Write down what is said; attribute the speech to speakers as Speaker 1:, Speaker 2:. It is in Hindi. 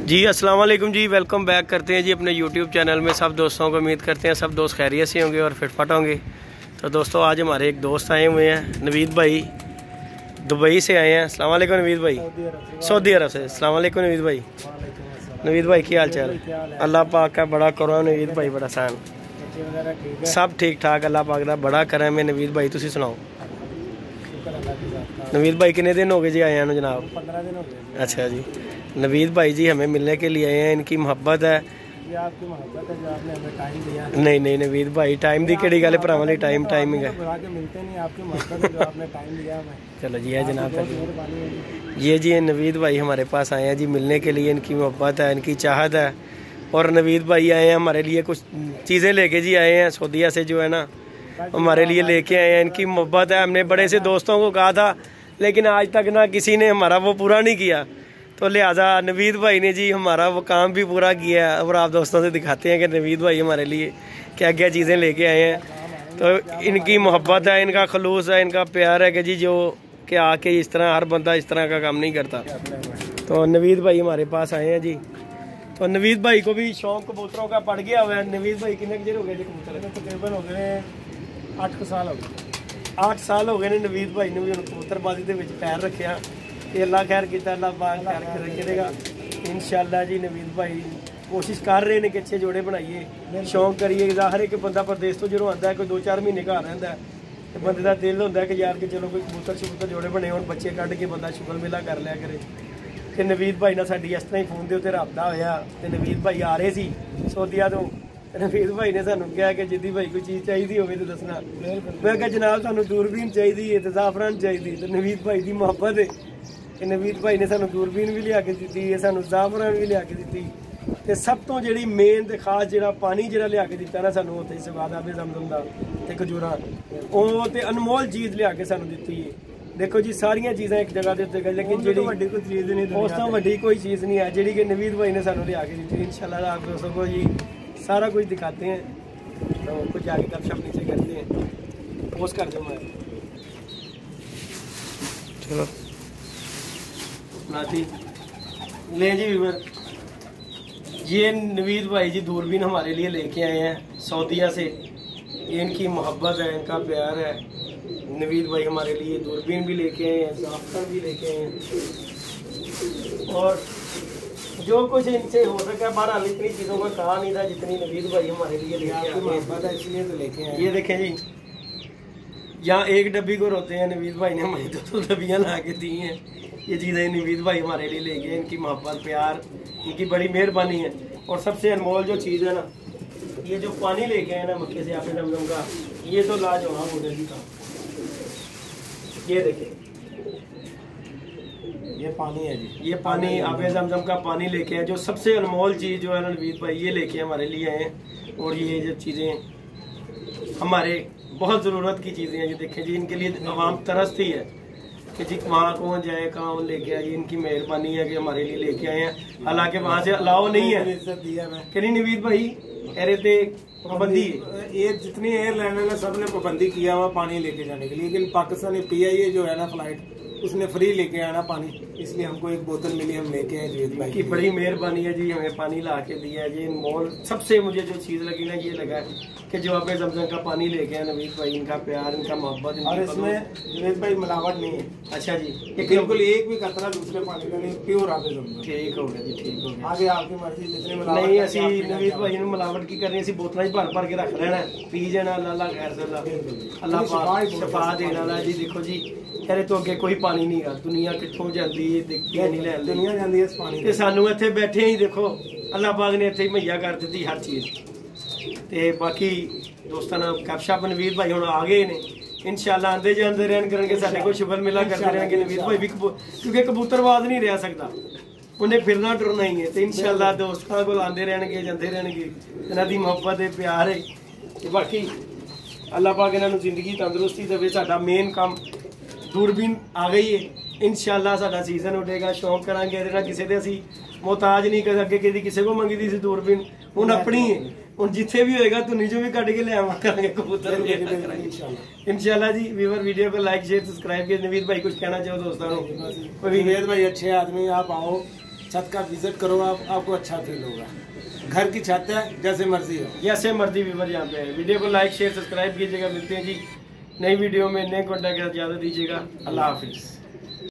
Speaker 1: जी अस्सलाम वालेकुम जी, वेलकम बैक करते हैं जी अपने यूट्यूब चैनल में। सब दोस्तों को उम्मीद करते हैं सब दोस्त खैरियत से होंगे और फिटफाट होंगे। तो दोस्तों आज हमारे एक दोस्त आए हुए हैं, नवीद भाई दुबई से आए हैं। अस्सलाम वालेकुम नवीद भाई, सऊदी अरब से। अस्सलाम वालेकुम नवीद भाई। नवीद भाई की हाल चाल? अल्लाह पाक का बड़ा करो नवीद भाई, बड़ा आसान सब ठीक ठाक। अल्लाह पाक का बड़ा करम है। नवीद भाई तुसी सुनाओ। नवीद भाई कितने दिन हो गए जी आए हैं जनाब?
Speaker 2: 15 दिन हो गए।
Speaker 1: अच्छा जी, नवीद भाई जी हमें मिलने के लिए आए हैं। इनकी मोहब्बत है,
Speaker 2: ये आपकी मोहब्बत है जो आपने हमें टाइम दिया।
Speaker 1: नहीं नहीं नवीद भाई टाइम दी केड़ी गल भरावां दी टाइम टाइमिंग है।
Speaker 2: बुला के मिलते नहीं, आपकी मोहब्बत है जो आपने टाइम दिया हमें।
Speaker 1: चलो जी है जनाब,
Speaker 2: मेहरबानी है।
Speaker 1: ये जी नवीद भाई हमारे पास आए हैं जी मिलने के लिए। इनकी मोहब्बत है, इनकी चाहत है। और नवीद भाई आए हैं हमारे लिए कुछ चीज़ें लेके जी आए हैं सऊदीया से, जो है ना हमारे लिए लेके आए हैं। इनकी मोहब्बत है। हमने बड़े से दोस्तों को कहा था लेकिन आज तक ना किसी ने हमारा वो पूरा नहीं किया, तो लिहाजा नवीद भाई ने जी हमारा वो काम भी पूरा किया है। और आप दोस्तों से दिखाते हैं कि नवीद भाई हमारे लिए क्या क्या चीज़ें लेके आए हैं। तो इनकी मोहब्बत है, इनका खलूस है, इनका प्यार है कि जी जो कि आके इस तरह हर बंदा इस तरह का काम नहीं करता। तो नवीद भाई हमारे पास आए हैं जी। तो नवीद भाई को भी शौक कबूतरों का पड़ गया हुआ है। नवीद भाई कितने देर हो गए जी कबूतर?
Speaker 2: तकरीबन हो गए 8 साल हो गए।
Speaker 1: 8 साल हो गए ने नवीद भाई ने भी कबूतरबाजी के पैर रखा। अल्लाह खैर किया, अल्लाह पाक खैर रखेगा इंशाअल्लाह जी। नवीद भाई कोशिश कर रहे हैं कि अच्छे जोड़े बनाइए, शौक करिए। ज़ाहिर है कि बंदा परदेश तो जो आता है कोई 2-4 महीने घर रहता है तो बंदे का दिल होता है कि यार कि चलो कोई कबूतर शबूतर जोड़े बने और बच्चे कढ़ के बंदा शुगल मेला कर लिया करे। तो नवीद भाई ने साड़ी इस तरह ही फोन के उत्ते रबता होया तो नवीद भाई आ रहे सी सऊदीया तो नवीद भाई ने सानू कहा कि जिद्दी भाई कोई चीज़ चाहिए होवे तो दसना। मैं कहा जनाब सानू दूरबीन चाहिए है तो ज़ाफरान चाहिए। तो नवीद भाई की मोहब्बत है कि नवीद भाई ने सानू दूरबीन भी लिया के दी है, सानू ज़ाफरान भी लिया के दी। तो सब तो जी मेन तो खास जो पानी जो लिया के दिता ना सानू उत्थे सवाद आबे जमजम दा ते खजूरां वो तो अनमोल चीज़ लिया के सानू दी है। देखो जी सारिया चीज़ां एक जगह के उत्ते लेकिन जी
Speaker 2: वड्डी कोई चीज़ नहीं,
Speaker 1: उस तो वड्डी कोई चीज़ नहीं है जी कि नवीद भाई ने सानू लिया के दी। इंशाल्लाह आप दोस्तों को जी सारा कुछ दिखाते हैं। तो कुछ आगे गपशप नीचे करते हैं, पोस्ट कर दो मैं। चलो नाती ले जी वीवर, ये नवीद भाई जी दूरबीन हमारे लिए लेके आए हैं सऊदीया से। ये इनकी मोहब्बत है, इनका प्यार है। नवीद भाई हमारे लिए दूरबीन भी लेके आए हैं, ज़ाफ़रान भी लेके आए हैं और जो कुछ इनसे हो सका। बहरहाल इतनी चीज़ों का कहा नहीं था जितनी नवीद भाई हमारे लिए लेके आए हैं,
Speaker 2: इसलिए तो लेके आए।
Speaker 1: ये देखें जी, यहाँ एक डब्बी को रोते हैं नवीद भाई ने हमारी 2 डब्बियाँ ला के दी हैं। ये चीज़ें नवीद भाई हमारे लिए ले गए। इनकी मोहब्बत प्यार, इनकी बड़ी मेहरबानी है। और सबसे अनमोल जो चीज़ है ना, ये जो पानी लेके आए ना मक्के से आपने जमजम का, ये तो लाजवाब हो गई था। ये देखिए
Speaker 2: ये पानी है जी,
Speaker 1: ये पानी आपे जमजम का पानी लेके आए, जो सबसे अनमोल चीज़ जो है ना नवीद भाई ये लेके हमारे लिए आए हैं। और ये जो चीज़ें हमारे बहुत ज़रूरत की चीज़ें हैं, जो देखें जी इनके लिए आवाम तरसती है कि जी वहाँ कौन जाए कहाँ लेके आए। इनकी मेहरबानी है कि हमारे लिए लेके आए हैं। हालांकि वहाँ से अलाउ नहीं है कि नहीं नवीद भाई, अरे ते पाबंदी
Speaker 2: ये जितनी एयरलाइन है सब ने पाबंदी किया हुआ पानी लेके जाने के लिए, लेकिन पाकिस्तानी PIA जो है ना फ्लाइट उसने फ्री लेके आना पानी, इसलिए हमको एक बोतल मिली, हम लेके आए जी भाई
Speaker 1: की बड़ी मेहरबानी है जी, हमें पानी ला के दिया है जी। मोल सबसे मुझे जो चीज़ लगी ना ये लगा कि जो आपने जमजम का पानी लेके आए नवीद भाई, इनका प्यार, इनका मोहब्बत।
Speaker 2: और इसमें नवीद भाई मिलावट नहीं है।
Speaker 1: अच्छा जी,
Speaker 2: बिल्कुल एक भी कतरा दूसरे पानी का नहीं, प्योर आगे जमजम।
Speaker 1: ठीक हो गया जी, ठीक हो गया।
Speaker 2: आगे आपकी मर्जी जितनी मिलावट
Speaker 1: नहीं असी नवीद भाई ने मिलावट की करनी, असी बोतल भर के रख लेना, पी जाना। अल्लाह खैर से अल्लाह पाक शफा देने वाला जी। देखो जी तेरे तो अगे कोई पानी नहीं गा, दुनिया कितों जाती है नहीं लैन,
Speaker 2: दुनिया जाती है इस पानी
Speaker 1: ते सानू इत्थे बैठे ही देखो अल्लाह पाक ने इत्थे मुहैया कर दी हर चीज़। ते बाकी दोस्तों नाल गपशप नवीद भाई हुण आ गए ने, इंशाअल्लाह आंदे जांदे रहन करनगे, साडे कोल शुगल मिला करते रहेंगे। नवीद भाई भी क्योंकि कबूतरबाज नहीं रह सकता, उन्हें फिरना टुरना ही है। तो इंशाअल्लाह दोस्तों को आंदे रहणगे जांदे रहणगे, इन्हां दी मोहब्बत है प्यार है। ते बाकी अल्लाह पाक इन्हां नूं जिंदगी तंदुरुस्ती देवे। साडा मेन काम दूरबीन आ गई है, इंशाअल्लाह साडा सीजन उठेगा, शौक करांगे ਇਹਦੇ ਨਾਲ ਕਿਸੇ ਦੇ ਅਸੀਂ मोहताज नहीं कर अगे किसी को मंगी दी सी दूरबीन, हुण अपनी है। हुण जिथे भी होएगा धुनी चो भी कट के ले आवा करांगे कबूतर इंशाअल्लाह जी। व्यूअर वीडियो को लाइक शेयर सब्सक्राइब कीजिए। नवीद भाई कुछ कहना चाहो दोस्तों को?
Speaker 2: नवीद भाई अच्छे आदमी, आप आओ छत का विजिट करो आप, आपको अच्छा फील होगा। घर की छत है, जैसे मर्जी हो,
Speaker 1: जैसे मर्जी व्यूअर यहाँ पे है। वीडियो को लाइक शेयर सब्सक्राइब कीजिएगा। मिलते हैं जी नई वीडियो में नए कॉन्टैक्ट के साथ। इजाज़त दीजिएगा। अल्लाह हाफिज़।